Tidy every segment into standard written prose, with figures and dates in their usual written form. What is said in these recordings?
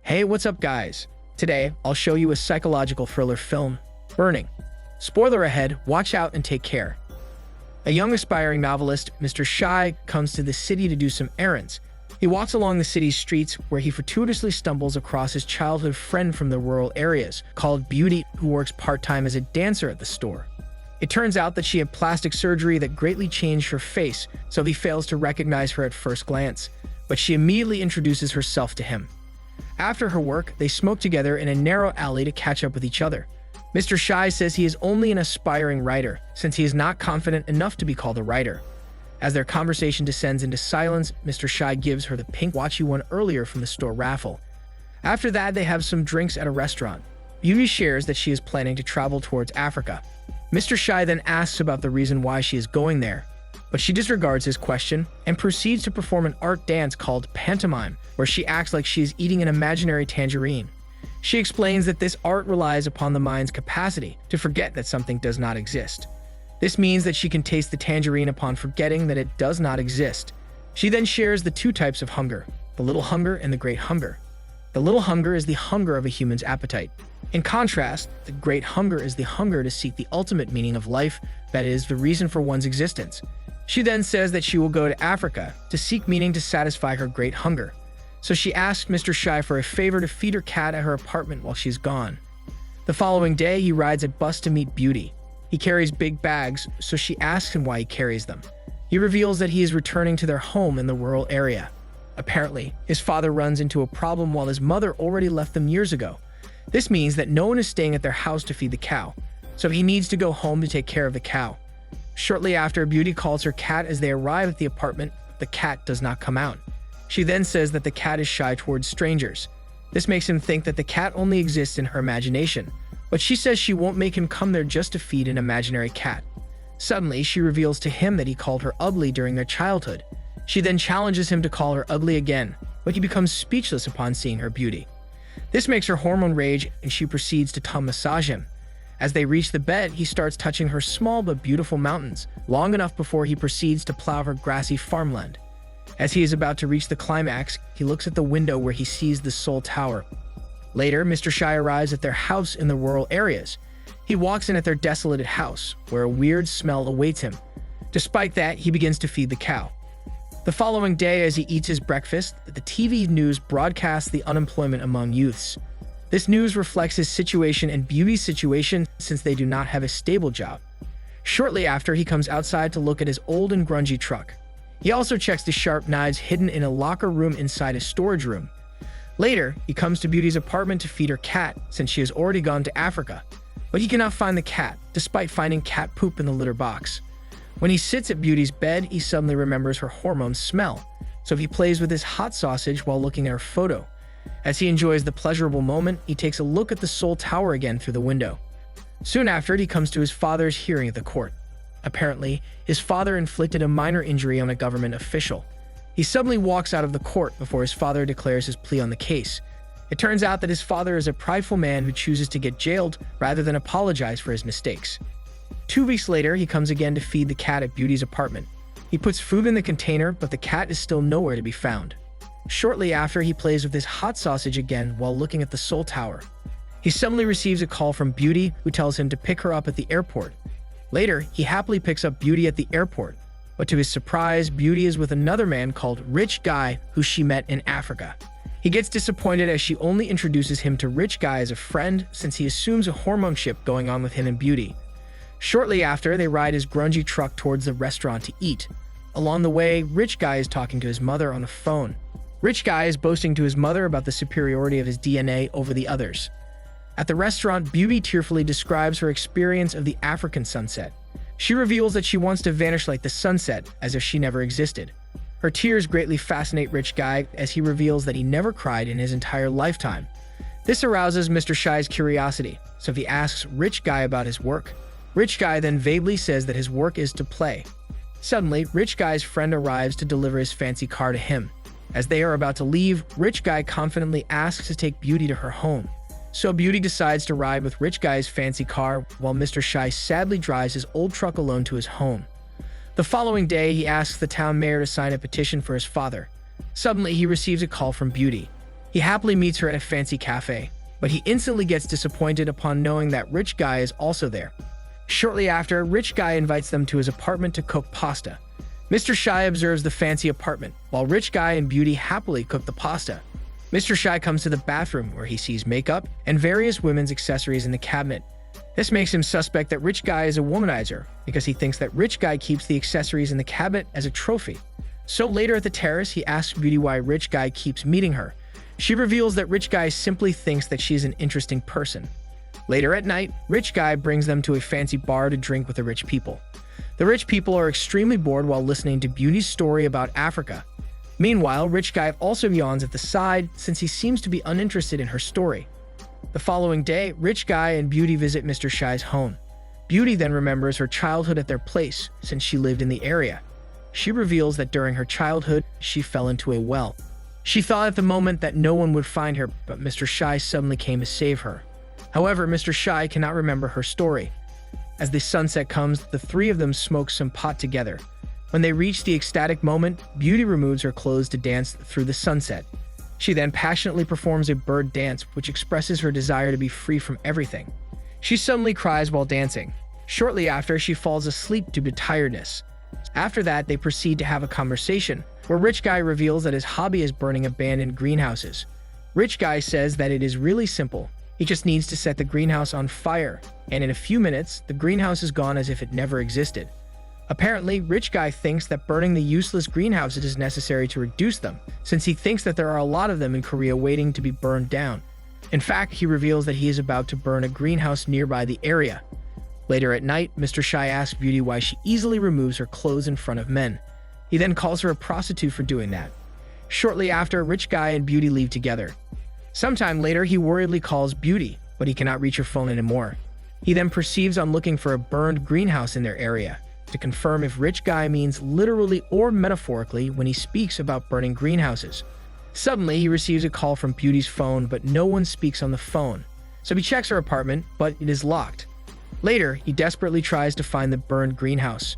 Hey, what's up guys? Today, I'll show you a psychological thriller film, Burning. Spoiler ahead, watch out and take care. A young aspiring novelist, Mr. Shy, comes to the city to do some errands. He walks along the city's streets where he fortuitously stumbles across his childhood friend from the rural areas, called Beauty, who works part-time as a dancer at the store. It turns out that she had plastic surgery that greatly changed her face, so he fails to recognize her at first glance, but she immediately introduces herself to him. After her work, they smoke together in a narrow alley to catch up with each other. Mr. Shy says he is only an aspiring writer, since he is not confident enough to be called a writer. As their conversation descends into silence, Mr. Shy gives her the pink watch he won earlier from the store raffle. After that, they have some drinks at a restaurant. Beauty shares that she is planning to travel towards Africa. Mr. Shy then asks about the reason why she is going there, but she disregards his question and proceeds to perform an art dance called pantomime, where she acts like she is eating an imaginary tangerine. She explains that this art relies upon the mind's capacity to forget that something does not exist. This means that she can taste the tangerine upon forgetting that it does not exist. She then shares the two types of hunger, the little hunger and the great hunger. The little hunger is the hunger of a human's appetite. In contrast, the great hunger is the hunger to seek the ultimate meaning of life, that is, the reason for one's existence. She then says that she will go to Africa to seek meaning to satisfy her great hunger. So she asks Mr. Shy for a favor to feed her cat at her apartment while she's gone. The following day, he rides a bus to meet Beauty. He carries big bags, so she asks him why he carries them. He reveals that he is returning to their home in the rural area. Apparently, his father runs into a problem while his mother already left them years ago. This means that no one is staying at their house to feed the cow, so he needs to go home to take care of the cow. Shortly after, Beauty calls her cat as they arrive at the apartment, but the cat does not come out. She then says that the cat is shy towards strangers. This makes him think that the cat only exists in her imagination, but she says she won't make him come there just to feed an imaginary cat. Suddenly, she reveals to him that he called her ugly during their childhood. She then challenges him to call her ugly again, but he becomes speechless upon seeing her beauty. This makes her hormone rage, and she proceeds to tongue massage him. As they reach the bed, he starts touching her small but beautiful mountains, long enough before he proceeds to plow her grassy farmland. As he is about to reach the climax, he looks at the window where he sees the Seoul Tower. Later, Mr. Shy arrives at their house in the rural areas. He walks in at their desolated house, where a weird smell awaits him. Despite that, he begins to feed the cow. The following day, as he eats his breakfast, the TV news broadcasts the unemployment among youths. This news reflects his situation and Beauty's situation since they do not have a stable job. Shortly after, he comes outside to look at his old and grungy truck. He also checks the sharp knives hidden in a locker room inside a storage room. Later, he comes to Beauty's apartment to feed her cat since she has already gone to Africa, but he cannot find the cat, despite finding cat poop in the litter box. When he sits at Beauty's bed, he suddenly remembers her hormones smell, so he plays with his hot sausage while looking at her photo. As he enjoys the pleasurable moment, he takes a look at the Seoul Tower again through the window. Soon after, he comes to his father's hearing at the court. Apparently, his father inflicted a minor injury on a government official. He suddenly walks out of the court before his father declares his plea on the case. It turns out that his father is a prideful man who chooses to get jailed rather than apologize for his mistakes. 2 weeks later, he comes again to feed the cat at Beauty's apartment. He puts food in the container, but the cat is still nowhere to be found. Shortly after, he plays with his hot sausage again while looking at the Seoul Tower. He suddenly receives a call from Beauty, who tells him to pick her up at the airport. Later, he happily picks up Beauty at the airport, but to his surprise, Beauty is with another man called Rich Guy, who she met in Africa. He gets disappointed as she only introduces him to Rich Guy as a friend since he assumes a hormone ship going on with him and Beauty. Shortly after, they ride his grungy truck towards the restaurant to eat. Along the way, Rich Guy is talking to his mother on the phone. Rich Guy is boasting to his mother about the superiority of his DNA over the others. At the restaurant, Beauty tearfully describes her experience of the African sunset. She reveals that she wants to vanish like the sunset, as if she never existed. Her tears greatly fascinate Rich Guy as he reveals that he never cried in his entire lifetime. This arouses Mr. Shy's curiosity, so he asks Rich Guy about his work. Rich Guy then vaguely says that his work is to play. Suddenly, Rich Guy's friend arrives to deliver his fancy car to him. As they are about to leave, Rich Guy confidently asks to take Beauty to her home. So Beauty decides to ride with Rich Guy's fancy car while Mr. Shy sadly drives his old truck alone to his home. The following day, he asks the town mayor to sign a petition for his father. Suddenly, he receives a call from Beauty. He happily meets her at a fancy cafe, but he instantly gets disappointed upon knowing that Rich Guy is also there. Shortly after, Rich Guy invites them to his apartment to cook pasta. Mr. Shy observes the fancy apartment, while Rich Guy and Beauty happily cook the pasta. Mr. Shy comes to the bathroom where he sees makeup and various women's accessories in the cabinet. This makes him suspect that Rich Guy is a womanizer because he thinks that Rich Guy keeps the accessories in the cabinet as a trophy. So later at the terrace, he asks Beauty why Rich Guy keeps meeting her. She reveals that Rich Guy simply thinks that she's an interesting person. Later at night, Rich Guy brings them to a fancy bar to drink with the rich people. The rich people are extremely bored while listening to Beauty's story about Africa. Meanwhile, Rich Guy also yawns at the side since he seems to be uninterested in her story. The following day, Rich Guy and Beauty visit Mr. Shy's home. Beauty then remembers her childhood at their place since she lived in the area. She reveals that during her childhood, she fell into a well. She thought at the moment that no one would find her, but Mr. Shy suddenly came to save her. However, Mr. Shy cannot remember her story. As the sunset comes, the three of them smoke some pot together. When they reach the ecstatic moment, Beauty removes her clothes to dance through the sunset. She then passionately performs a bird dance, which expresses her desire to be free from everything. She suddenly cries while dancing. Shortly after, she falls asleep due to tiredness. After that, they proceed to have a conversation, where Rich Guy reveals that his hobby is burning abandoned greenhouses. Rich Guy says that it is really simple. He just needs to set the greenhouse on fire, and in a few minutes, the greenhouse is gone as if it never existed. Apparently, Rich Guy thinks that burning the useless greenhouses is necessary to reduce them, since he thinks that there are a lot of them in Korea waiting to be burned down. In fact, he reveals that he is about to burn a greenhouse nearby the area. Later at night, Mr. Shy asks Beauty why she easily removes her clothes in front of men. He then calls her a prostitute for doing that. Shortly after, Rich Guy and Beauty leave together. Sometime later, he worriedly calls Beauty, but he cannot reach her phone anymore. He then proceeds on looking for a burned greenhouse in their area, to confirm if Rich Guy means literally or metaphorically when he speaks about burning greenhouses. Suddenly, he receives a call from Beauty's phone, but no one speaks on the phone. So he checks her apartment, but it is locked. Later, he desperately tries to find the burned greenhouse.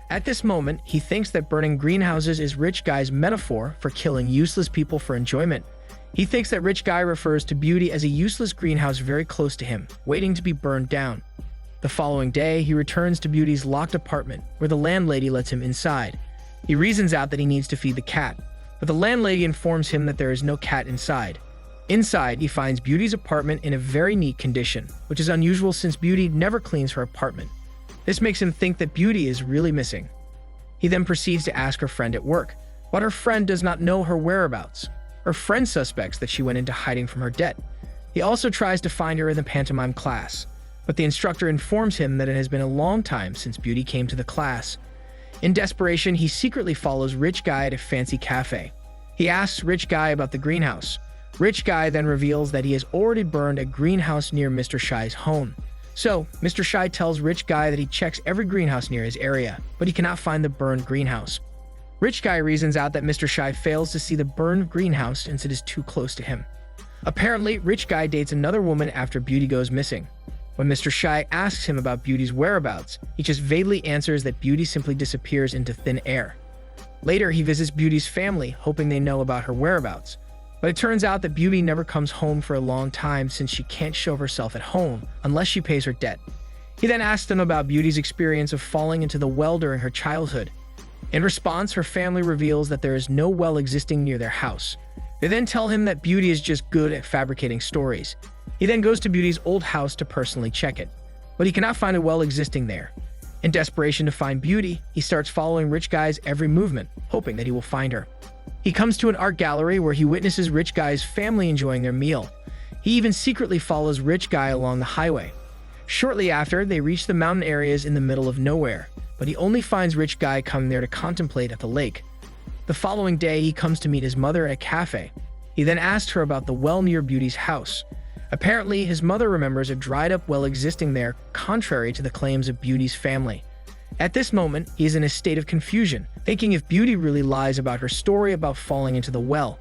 At this moment, he thinks that burning greenhouses is Rich Guy's metaphor for killing useless people for enjoyment. He thinks that Rich Guy refers to Beauty as a useless greenhouse very close to him, waiting to be burned down. The following day, he returns to Beauty's locked apartment, where the landlady lets him inside. He reasons out that he needs to feed the cat, but the landlady informs him that there is no cat inside. Inside, he finds Beauty's apartment in a very neat condition, which is unusual since Beauty never cleans her apartment. This makes him think that Beauty is really missing. He then proceeds to ask her friend at work, but her friend does not know her whereabouts. Her friend suspects that she went into hiding from her debt. He also tries to find her in the pantomime class, but the instructor informs him that it has been a long time since Beauty came to the class. In desperation, he secretly follows Rich Guy at a fancy cafe. He asks Rich Guy about the greenhouse. Rich Guy then reveals that he has already burned a greenhouse near Mr. Shy's home. So, Mr. Shy tells Rich Guy that he checks every greenhouse near his area, but he cannot find the burned greenhouse. Rich Guy reasons out that Mr. Shy fails to see the burned greenhouse since it is too close to him. Apparently, Rich Guy dates another woman after Beauty goes missing. When Mr. Shy asks him about Beauty's whereabouts, he just vaguely answers that Beauty simply disappears into thin air. Later, he visits Beauty's family, hoping they know about her whereabouts. But it turns out that Beauty never comes home for a long time since she can't show herself at home unless she pays her debt. He then asks them about Beauty's experience of falling into the well during her childhood. In response, her family reveals that there is no well existing near their house. They then tell him that Beauty is just good at fabricating stories. He then goes to Beauty's old house to personally check it, but he cannot find a well existing there. In desperation to find Beauty, he starts following Rich Guy's every movement, hoping that he will find her. He comes to an art gallery where he witnesses Rich Guy's family enjoying their meal. He even secretly follows Rich Guy along the highway. Shortly after, they reach the mountain areas in the middle of nowhere, but he only finds Rich Guy coming there to contemplate at the lake. The following day, he comes to meet his mother at a cafe. He then asks her about the well near Beauty's house. Apparently, his mother remembers a dried-up well existing there, contrary to the claims of Beauty's family. At this moment, he is in a state of confusion, thinking if Beauty really lies about her story about falling into the well.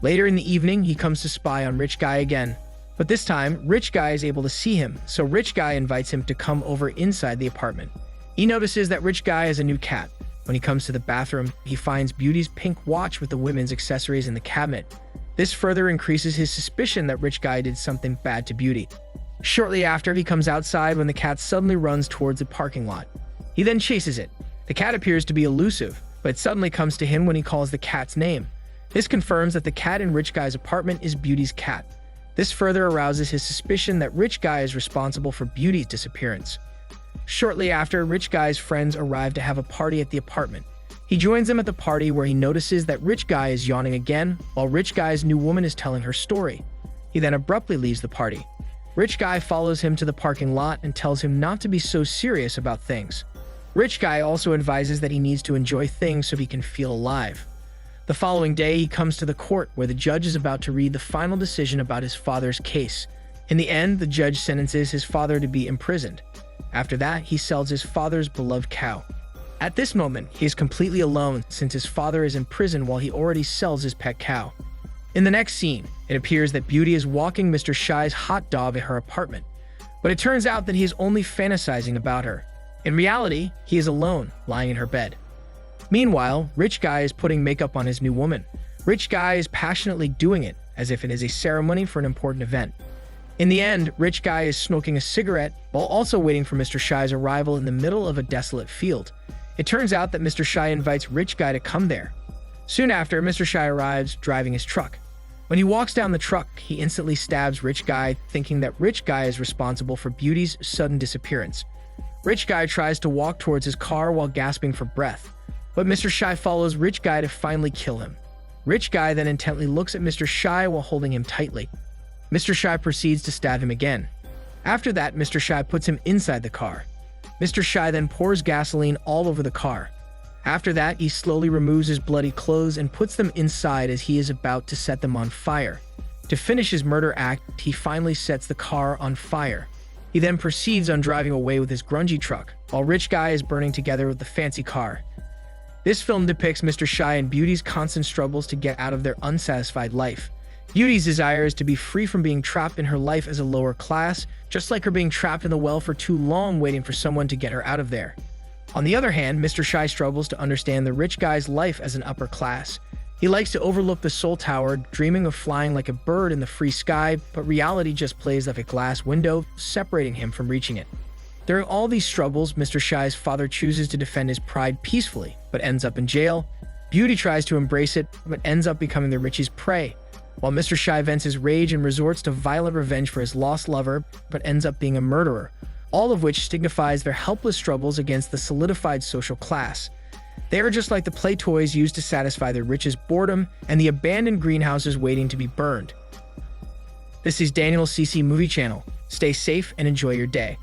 Later in the evening, he comes to spy on Rich Guy again. But this time, Rich Guy is able to see him, so Rich Guy invites him to come over inside the apartment. He notices that Rich Guy has a new cat, When he comes to the bathroom, he finds Beauty's pink watch with the women's accessories in the cabinet. This further increases his suspicion that Rich Guy did something bad to Beauty. Shortly after, he comes outside when the cat suddenly runs towards the parking lot. He then chases it. The cat appears to be elusive, but it suddenly comes to him when he calls the cat's name. This confirms that the cat in Rich Guy's apartment is Beauty's cat. This further arouses his suspicion that Rich Guy is responsible for Beauty's disappearance. Shortly after, Rich Guy's friends arrive to have a party at the apartment. He joins them at the party where he notices that Rich Guy is yawning again, while Rich Guy's new woman is telling her story. He then abruptly leaves the party. Rich Guy follows him to the parking lot and tells him not to be so serious about things. Rich Guy also advises that he needs to enjoy things so he can feel alive. The following day, he comes to the court where the judge is about to read the final decision about his father's case. In the end, the judge sentences his father to be imprisoned. After that, he sells his father's beloved cow. At this moment, he is completely alone since his father is in prison while he already sells his pet cow. In the next scene, it appears that Beauty is walking Mr. Shy's hot dog at her apartment, but it turns out that he is only fantasizing about her. In reality, he is alone, lying in her bed. Meanwhile, Rich Guy is putting makeup on his new woman. Rich Guy is passionately doing it, as if it is a ceremony for an important event. In the end, Rich Guy is smoking a cigarette while also waiting for Mr. Shy's arrival in the middle of a desolate field. It turns out that Mr. Shy invites Rich Guy to come there. Soon after, Mr. Shy arrives, driving his truck. When he walks down the truck, he instantly stabs Rich Guy, thinking that Rich Guy is responsible for Beauty's sudden disappearance. Rich Guy tries to walk towards his car while gasping for breath, but Mr. Shy follows Rich Guy to finally kill him. Rich Guy then intently looks at Mr. Shy while holding him tightly. Mr. Shy proceeds to stab him again. After that, Mr. Shy puts him inside the car. Mr. Shy then pours gasoline all over the car. After that, he slowly removes his bloody clothes and puts them inside as he is about to set them on fire. To finish his murder act, he finally sets the car on fire. He then proceeds on driving away with his grungy truck, while Rich Guy is burning together with the fancy car. This film depicts Mr. Shy and Beauty's constant struggles to get out of their unsatisfied life. Beauty's desire is to be free from being trapped in her life as a lower class, just like her being trapped in the well for too long waiting for someone to get her out of there. On the other hand, Mr. Shy struggles to understand the rich guy's life as an upper class. He likes to overlook the Seoul Tower, dreaming of flying like a bird in the free sky, but reality just plays like a glass window, separating him from reaching it. During all these struggles, Mr. Shy's father chooses to defend his pride peacefully, but ends up in jail. Beauty tries to embrace it, but ends up becoming the rich's prey, while Mr. Shy vents his rage and resorts to violent revenge for his lost lover, but ends up being a murderer, all of which signifies their helpless struggles against the solidified social class. They are just like the play toys used to satisfy the rich's boredom and the abandoned greenhouses waiting to be burned. This is Daniel CC Movie Channel. Stay safe and enjoy your day.